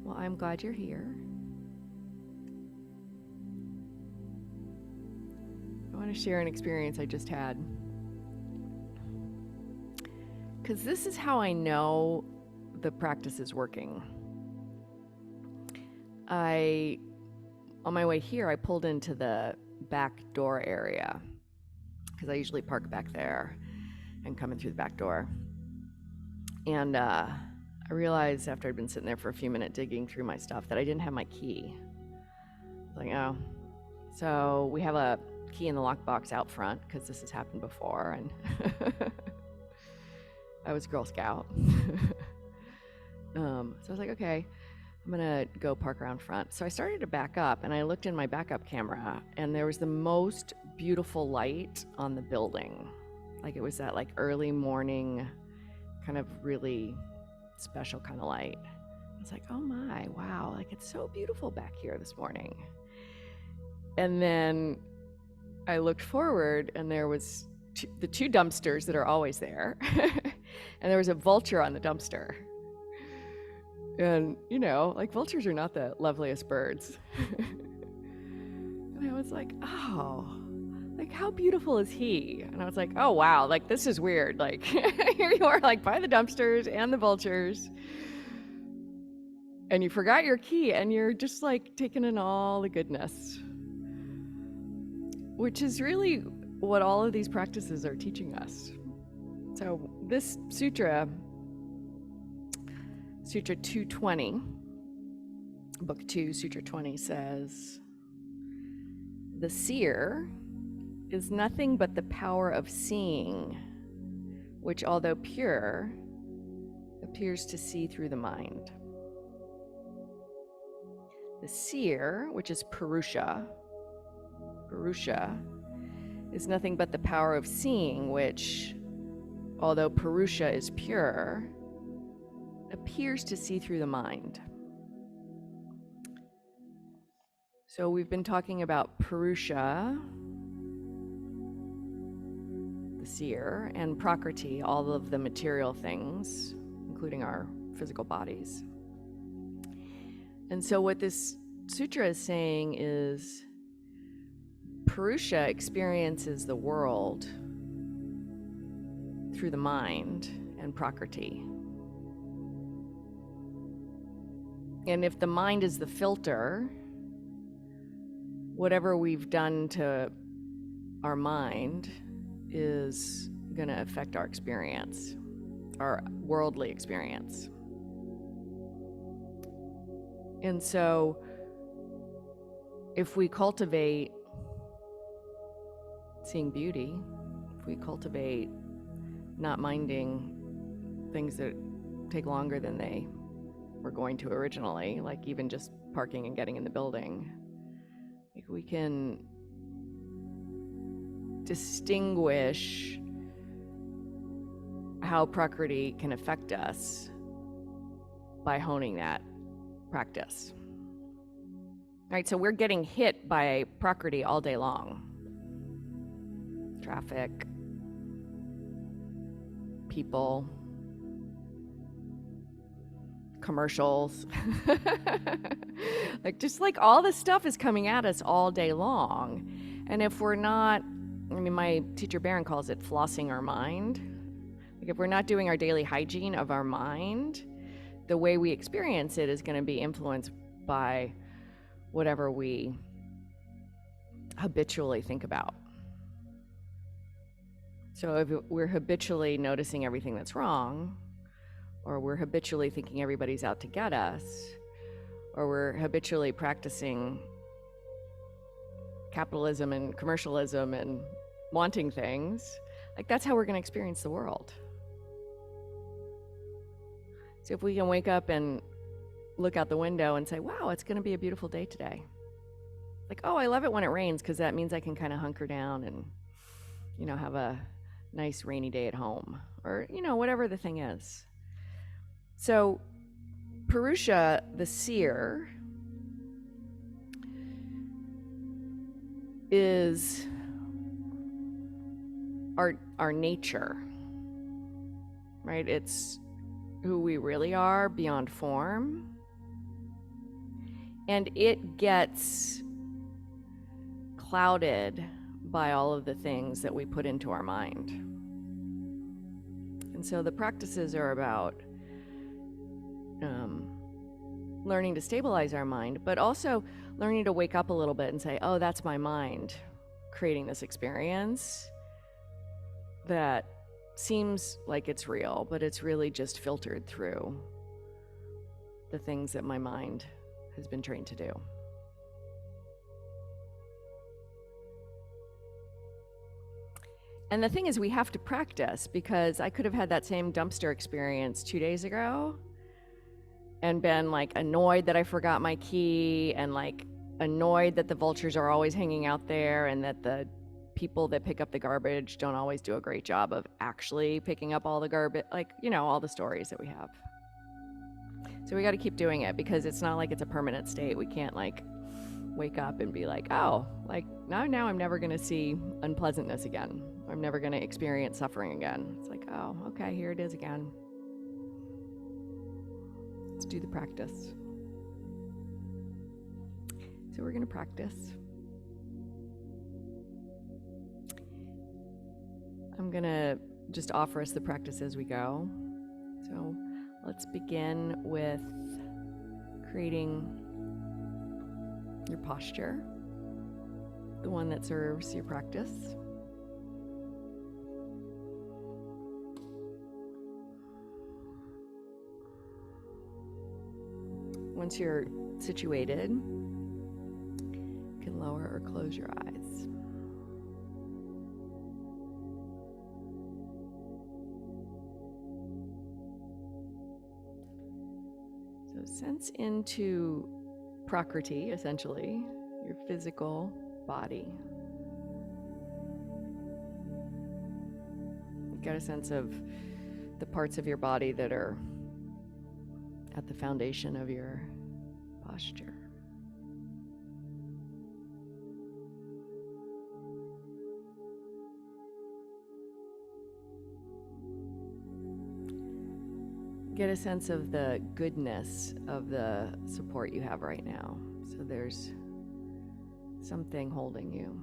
Well, I'm glad you're here. I want to share an experience I just had. Because this is how I know the practice is working. On my way here, I pulled into the back door area because I usually park back there and come in through the back door. And I realized after I'd been sitting there for a few minutes digging through my stuff that I didn't have my key. I was like, oh. So we have a key in the lockbox out front because this has happened before, and I was Girl Scout. So I was like, okay, I'm gonna go park around front. So I started to back up, and I looked in my backup camera, and there was the most beautiful light on the building. Like it was that like early morning, kind of really special kind of light. I was like, oh my, wow, like it's so beautiful back here this morning. And then I looked forward, and there was the two dumpsters that are always there, and there was a vulture on the dumpster. And, you know, like vultures are not the loveliest birds. And I was like, oh, like how beautiful is he? And I was like, oh, wow, like this is weird. Like here you are like by the dumpsters and the vultures, and you forgot your key, and you're just like taking in all the goodness, which is really what all of these practices are teaching us. So this sutra, Sutra 220, Book 2, Sutra 20 says, the seer is nothing but the power of seeing, which although pure, appears to see through the mind. The seer, which is Purusha, is nothing but the power of seeing, which, although Purusha is pure, appears to see through the mind. So we've been talking about Purusha, the seer, and Prakriti, all of the material things, including our physical bodies. And so what this sutra is saying is Purusha experiences the world through the mind and Prakriti. And if the mind is the filter, whatever we've done to our mind is going to affect our experience, our worldly experience. And so if we cultivate seeing beauty, if we cultivate not minding things that take longer than they were going to originally, like even just parking and getting in the building, like we can distinguish how Prakriti can affect us by honing that practice. All right, so we're getting hit by Prakriti all day long. Traffic, people, commercials, like just like all this stuff is coming at us all day long. And if we're not, I mean, my teacher Barron calls it flossing our mind. Like if we're not doing our daily hygiene of our mind, the way we experience it is going to be influenced by whatever we habitually think about. So if we're habitually noticing everything that's wrong, or we're habitually thinking everybody's out to get us, or we're habitually practicing capitalism and commercialism and wanting things, like that's how we're going to experience the world. So if we can wake up and look out the window and say, wow, it's going to be a beautiful day today. Like, oh, I love it when it rains because that means I can kind of hunker down and, you know, have a nice rainy day at home, or, you know, whatever the thing is. So Purusha, the seer, is our nature, right? It's who we really are beyond form. And it gets clouded by all of the things that we put into our mind. And so the practices are about learning to stabilize our mind, but also learning to wake up a little bit and say, oh, that's my mind creating this experience that seems like it's real, but it's really just filtered through the things that my mind has been trained to do. And the thing is, we have to practice, because I could have had that same dumpster experience 2 days ago and been like annoyed that I forgot my key, and like annoyed that the vultures are always hanging out there, and that the people that pick up the garbage don't always do a great job of actually picking up all the garbage, like, you know, all the stories that we have. So we got to keep doing it, because it's not like it's a permanent state. We can't like wake up and be like, oh, like now I'm never going to see unpleasantness again. I'm never going to experience suffering again. It's like, oh, okay, here it is again. Let's do the practice. So we're going to practice. I'm going to just offer us the practice as we go. So let's begin with creating your posture, the one that serves your practice. Once you're situated, you can lower or close your eyes. So sense into Prakriti, essentially, your physical body. You get a sense of the parts of your body that are at the foundation of your posture. Get a sense of the goodness of the support you have right now. So there's something holding you.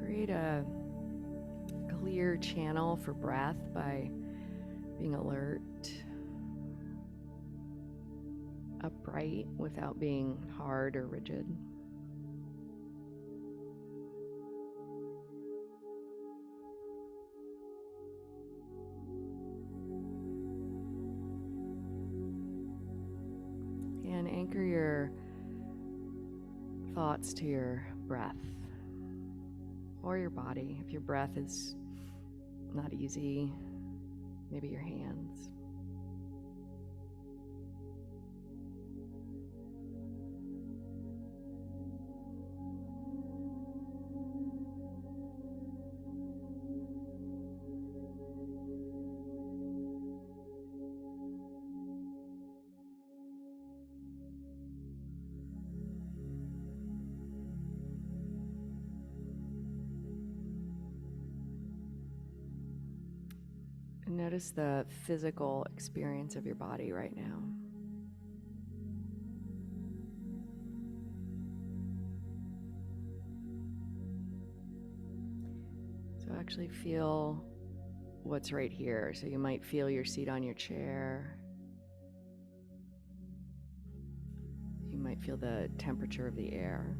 Create a clear channel for breath by being alert, upright without being hard or rigid. And anchor your thoughts to your breath or your body. If your breath is not easy, maybe your hands. And notice the physical experience of your body right now. So actually feel what's right here. So you might feel your seat on your chair. You might feel the temperature of the air.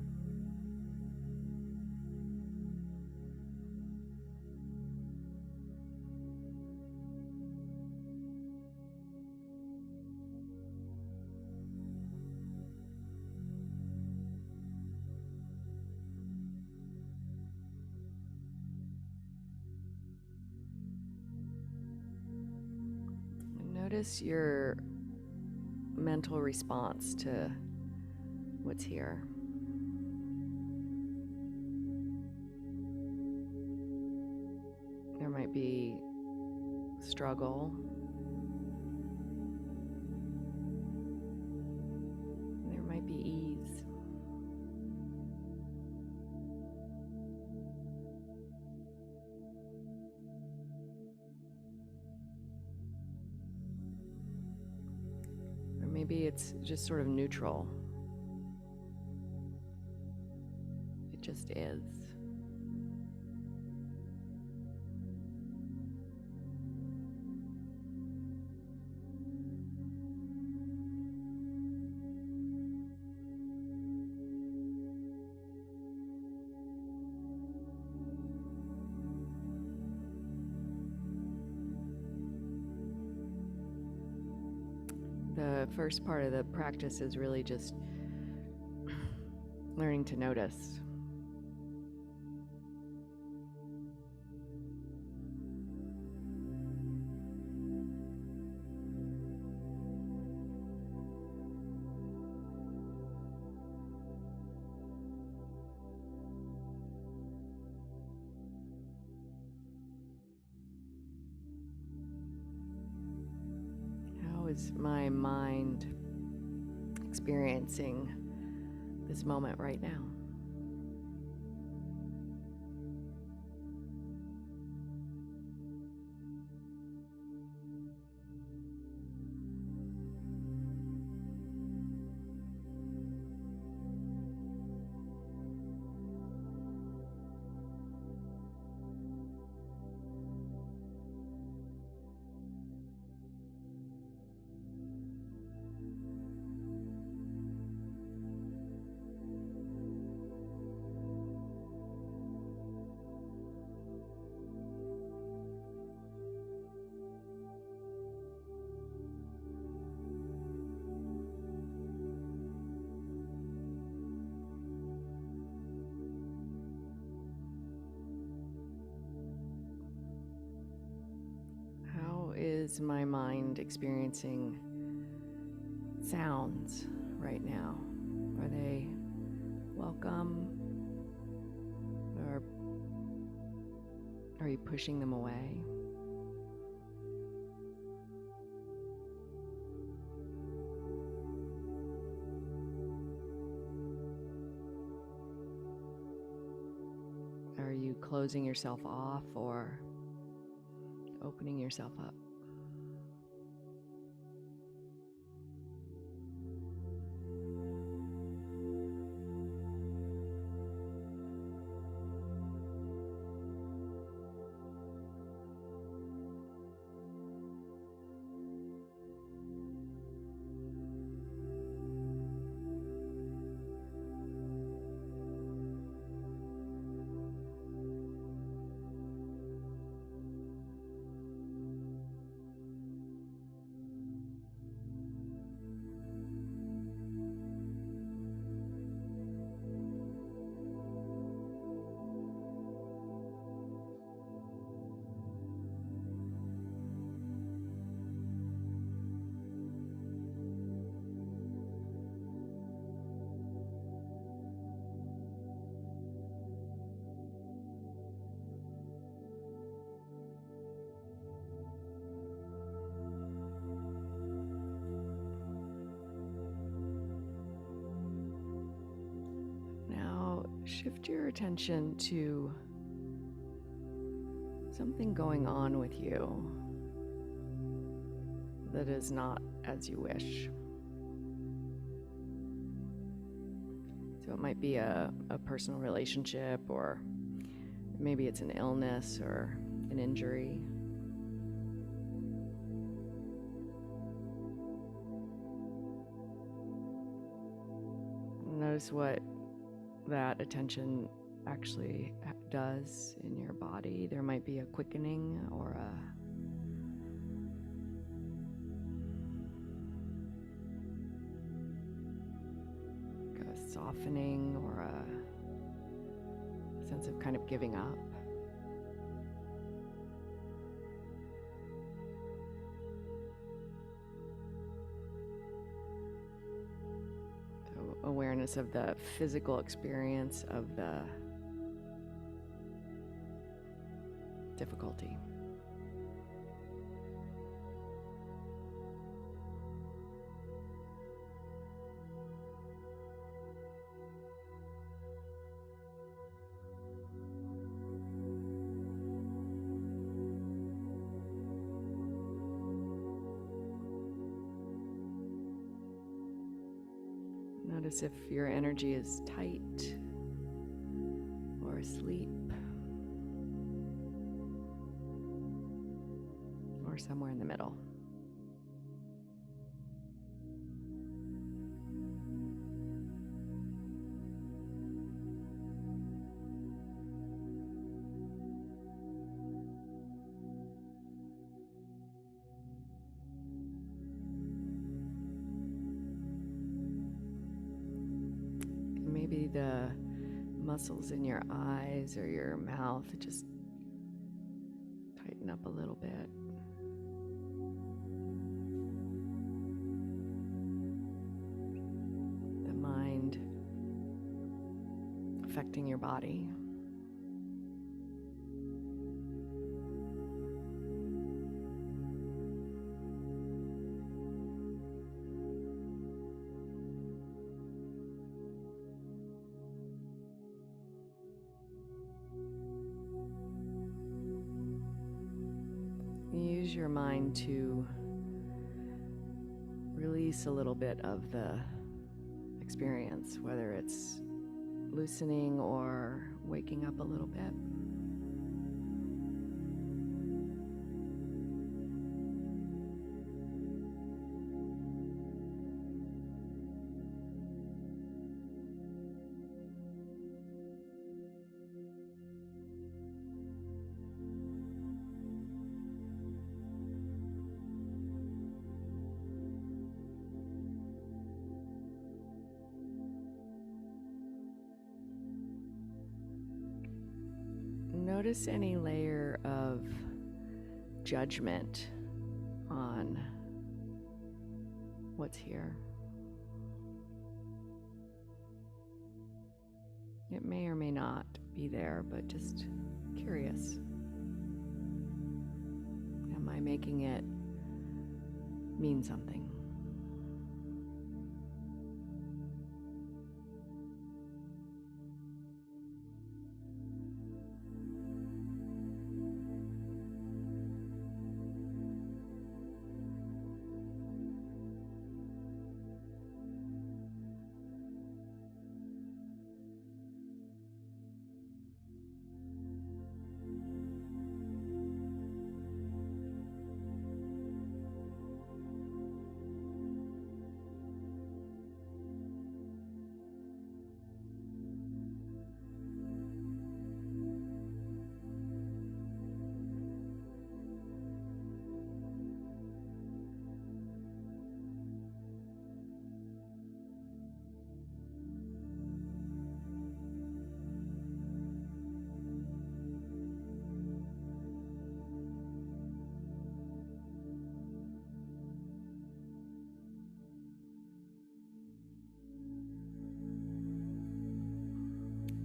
Notice your mental response to what's here. There might be struggle. There maybe it's just sort of neutral. It just is. The first part of the practice is really just learning to notice. How is my mind experiencing this moment right now? How is my mind experiencing sounds right now? Are they welcome? Or are you pushing them away? Are you closing yourself off or opening yourself up? Now shift your attention to something going on with you that is not as you wish. So it might be a personal relationship, or maybe it's an illness or an injury. Notice what that attention actually does in your body. There might be a quickening or a softening or a sense of kind of giving up. So awareness of the physical experience of the difficulty. Notice if your energy is tight or asleep or somewhere in the middle. Maybe the muscles in your eyes or your mouth just tighten up a little bit. The mind affecting your body. Use your mind to release a little bit of the experience, whether it's loosening or waking up a little bit. Notice any layer of judgment on what's here. It may or may not be there, but just curious. Am I making it mean something?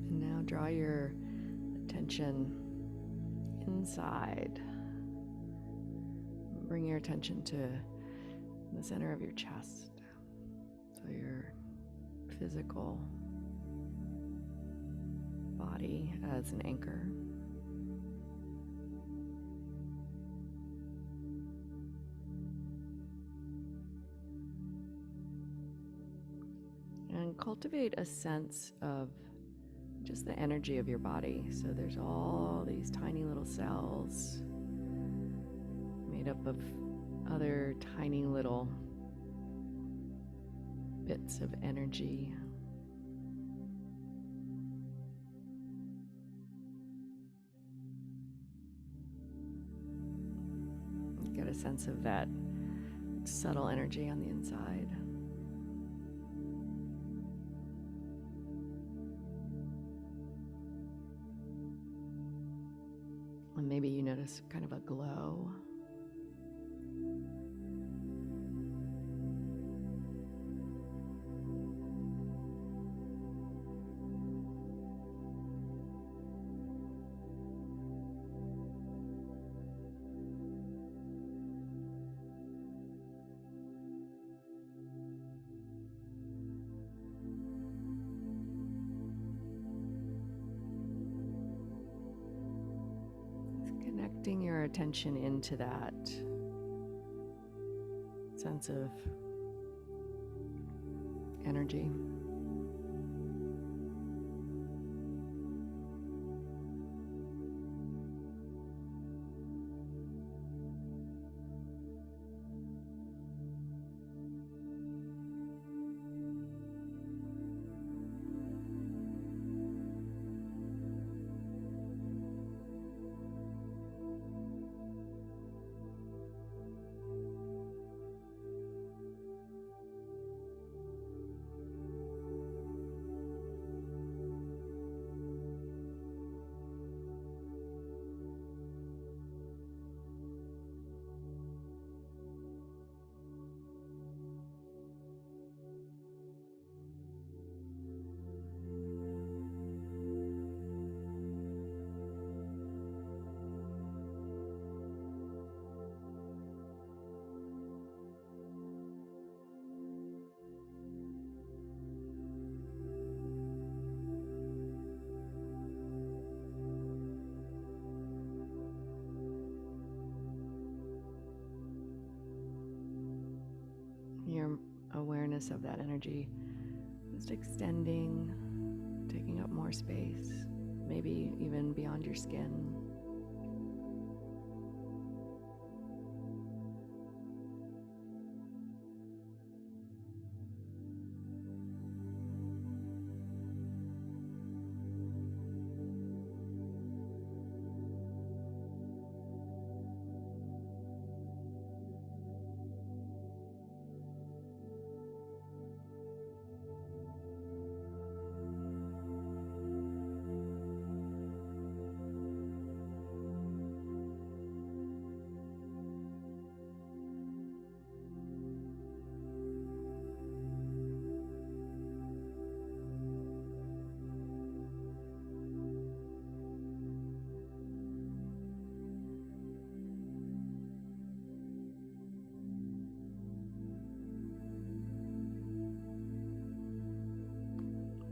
Now draw your attention inside. Bring your attention to the center of your chest, so your physical body as an anchor. And cultivate a sense of just the energy of your body. So there's all these tiny little cells made up of other tiny little bits of energy. Get a sense of that subtle energy on the inside. And maybe you notice kind of a glow. Connecting your attention into that sense of energy. your awareness of that energy just extending, taking up more space, maybe even beyond your skin.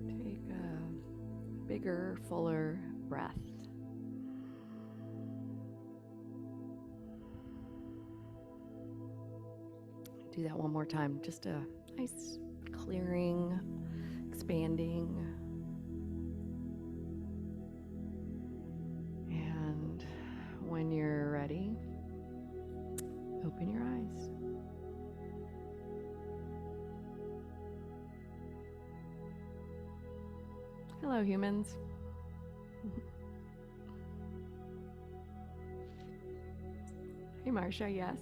Take a bigger, fuller breath. Do that one more time. Just a nice clearing, expanding. And when you're ready, open your eyes. Hello, humans. Hey, Marcia, yes?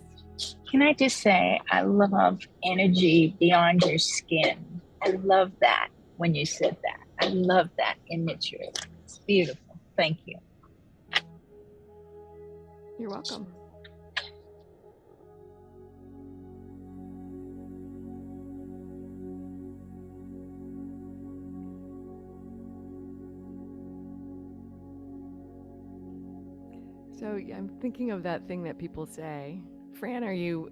Can I just say, I love energy beyond your skin. I love that when you said that. I love that imagery. It's beautiful. Thank you. You're welcome. So I'm thinking of that thing that people say. Fran, are you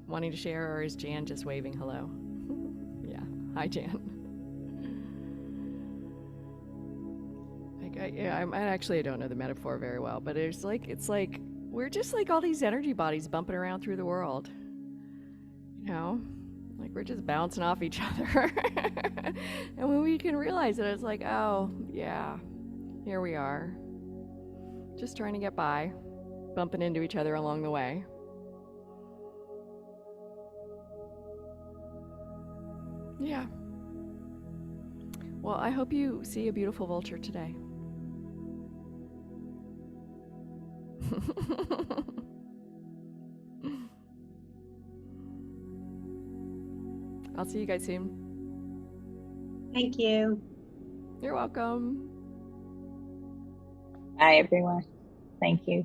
wanting to share, or is Jan just waving hello? Yeah. Hi, Jan. I don't know the metaphor very well, but it's like we're just like all these energy bodies bumping around through the world. You know, like we're just bouncing off each other. And when we can realize it, it's like, oh yeah, here we are, just trying to get by, bumping into each other along the way. Yeah. Well, I hope you see a beautiful vulture today. I'll see you guys soon. Thank you. You're welcome. Bye, everyone. Thank you.